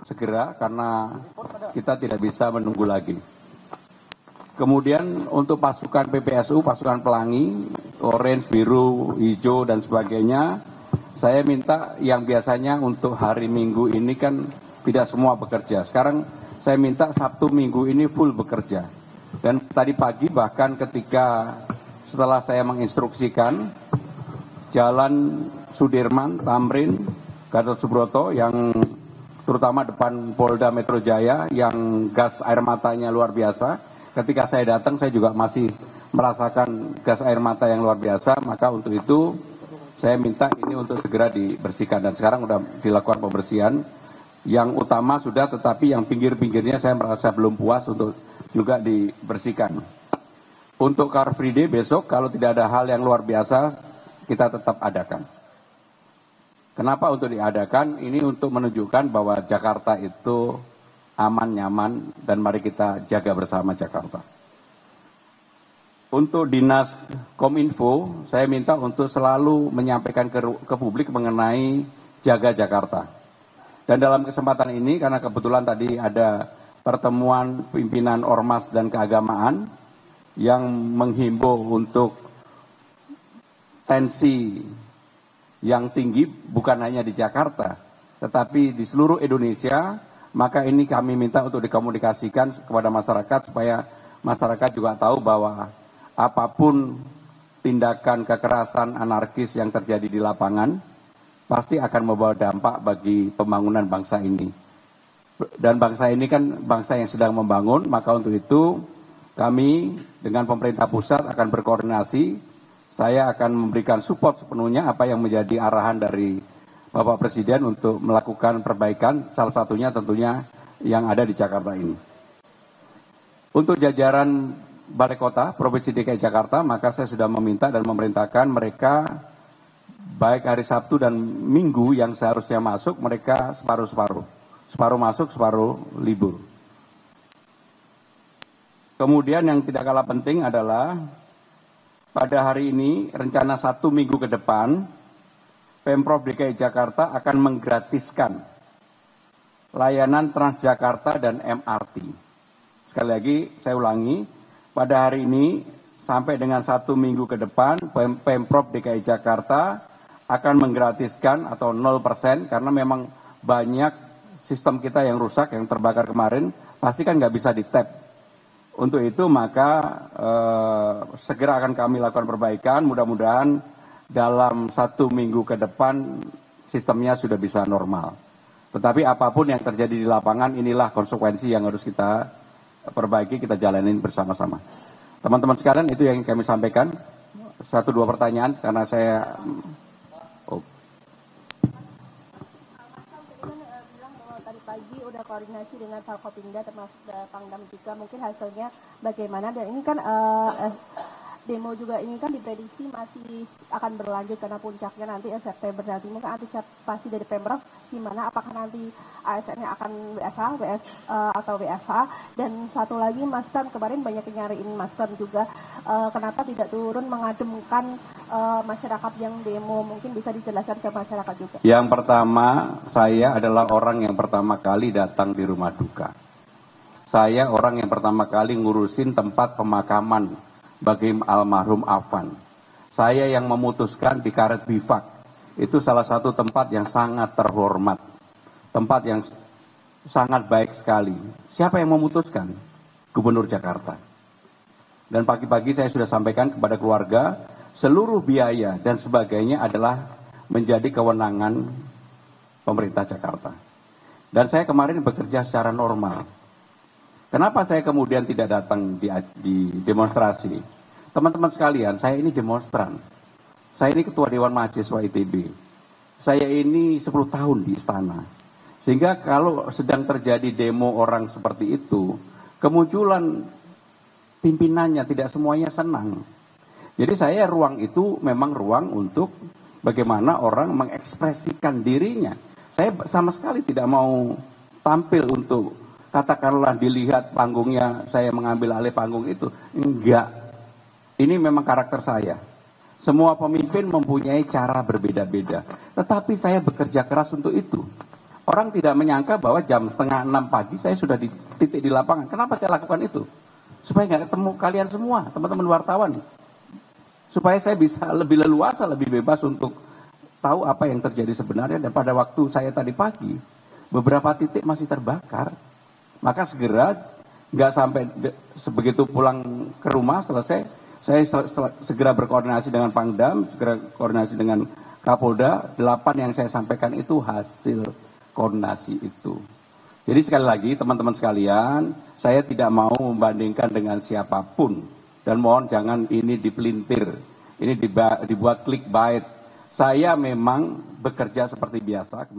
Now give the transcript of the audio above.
segera karena kita tidak bisa menunggu lagi. Kemudian untuk pasukan PPSU, pasukan pelangi, orange, biru, hijau, dan sebagainya, saya minta yang biasanya untuk hari Minggu ini kan tidak semua bekerja. Sekarang saya minta Sabtu Minggu ini full bekerja. Dan tadi pagi bahkan ketika setelah saya menginstruksikan Jalan Sudirman, Tamrin, Gatot Subroto yang terutama depan Polda Metro Jaya yang gas air matanya luar biasa. Ketika saya datang saya juga masih merasakan gas air mata yang luar biasa, maka untuk itu saya minta ini untuk segera dibersihkan dan sekarang sudah dilakukan pembersihan. Yang utama sudah, tetapi yang pinggir-pinggirnya saya merasa belum puas untuk juga dibersihkan. Untuk Car Free Day besok kalau tidak ada hal yang luar biasa kita tetap adakan. Kenapa untuk diadakan? Ini untuk menunjukkan bahwa Jakarta itu aman, nyaman, dan mari kita jaga bersama Jakarta. Untuk Dinas Kominfo, saya minta untuk selalu menyampaikan ke publik mengenai jaga Jakarta. Dan dalam kesempatan ini, karena kebetulan tadi ada pertemuan pimpinan Ormas dan keagamaan yang menghimbau untuk tensi yang tinggi bukan hanya di Jakarta, tetapi di seluruh Indonesia. Maka ini kami minta untuk dikomunikasikan kepada masyarakat supaya masyarakat juga tahu bahwa apapun tindakan kekerasan anarkis yang terjadi di lapangan pasti akan membawa dampak bagi pembangunan bangsa ini. Dan bangsa ini kan bangsa yang sedang membangun, maka untuk itu kami dengan pemerintah pusat akan berkoordinasi. Saya akan memberikan support sepenuhnya apa yang menjadi arahan dari Bapak Presiden untuk melakukan perbaikan, salah satunya tentunya yang ada di Jakarta ini. Untuk jajaran Balai Kota Provinsi DKI Jakarta, maka saya sudah meminta dan memerintahkan mereka baik hari Sabtu dan Minggu yang seharusnya masuk, mereka separuh-separuh. Separuh masuk, separuh libur. Kemudian yang tidak kalah penting adalah pada hari ini rencana 1 minggu ke depan, Pemprov DKI Jakarta akan menggratiskan layanan Transjakarta dan MRT. Sekali lagi saya ulangi, pada hari ini sampai dengan 1 minggu ke depan Pemprov DKI Jakarta akan menggratiskan atau 0% karena memang banyak sistem kita yang rusak, yang terbakar kemarin, pasti kan nggak bisa di-tap. Untuk itu maka segera akan kami lakukan perbaikan, mudah-mudahan dalam 1 minggu ke depan sistemnya sudah bisa normal. Tetapi apapun yang terjadi di lapangan, inilah konsekuensi yang harus kita perbaiki, kita jalanin bersama-sama. Teman-teman sekalian, itu yang kami sampaikan. 1-2 pertanyaan karena saya... Tadi pagi udah koordinasi dengan Forkopimda termasuk Pangdam juga, mungkin hasilnya bagaimana, dan ini kan demo juga ini kan diprediksi masih akan berlanjut karena puncaknya nanti September nanti. Mungkin antisipasi dari Pemprov gimana? Apakah nanti ASN-nya akan WFH, atau WFH? Dan satu lagi, masker kemarin banyak yang nyariin masker juga. Kenapa tidak turun mengademkan masyarakat yang demo? Mungkin bisa dijelaskan ke masyarakat juga. Yang pertama, saya adalah orang yang pertama kali datang di rumah duka. Saya orang yang pertama kali ngurusin tempat pemakaman bagi almarhum Afan. Saya yang memutuskan di Karet Bifak. Itu salah satu tempat yang sangat terhormat. Tempat yang sangat baik sekali. Siapa yang memutuskan? Gubernur Jakarta. Dan pagi-pagi saya sudah sampaikan kepada keluarga, seluruh biaya dan sebagainya adalah menjadi kewenangan pemerintah Jakarta. Dan saya kemarin bekerja secara normal. Kenapa saya kemudian tidak datang di demonstrasi? Teman-teman sekalian, saya ini demonstran. Saya ini Ketua Dewan Mahasiswa ITB. Saya ini 10 tahun di istana. Sehingga kalau sedang terjadi demo orang seperti itu, kemunculan pimpinannya tidak semuanya senang. Jadi saya ruang itu memang ruang untuk bagaimana orang mengekspresikan dirinya. Saya sama sekali tidak mau tampil untuk katakanlah dilihat panggungnya, saya mengambil alih panggung itu. Enggak. Ini memang karakter saya. Semua pemimpin mempunyai cara berbeda-beda. Tetapi saya bekerja keras untuk itu. Orang tidak menyangka bahwa jam 5:30 pagi saya sudah di titik di lapangan. Kenapa saya lakukan itu? Supaya nggak ketemu kalian semua, teman-teman wartawan. Supaya saya bisa lebih leluasa, lebih bebas untuk tahu apa yang terjadi sebenarnya. Dan pada waktu saya tadi pagi, beberapa titik masih terbakar. Maka segera, nggak sampai sebegitu pulang ke rumah selesai, saya segera berkoordinasi dengan Pangdam, segera koordinasi dengan Kapolda. 8 yang saya sampaikan itu hasil koordinasi itu. Jadi sekali lagi teman-teman sekalian, saya tidak mau membandingkan dengan siapapun. Dan mohon jangan ini dipelintir, ini dibuat clickbait. Saya memang bekerja seperti biasa.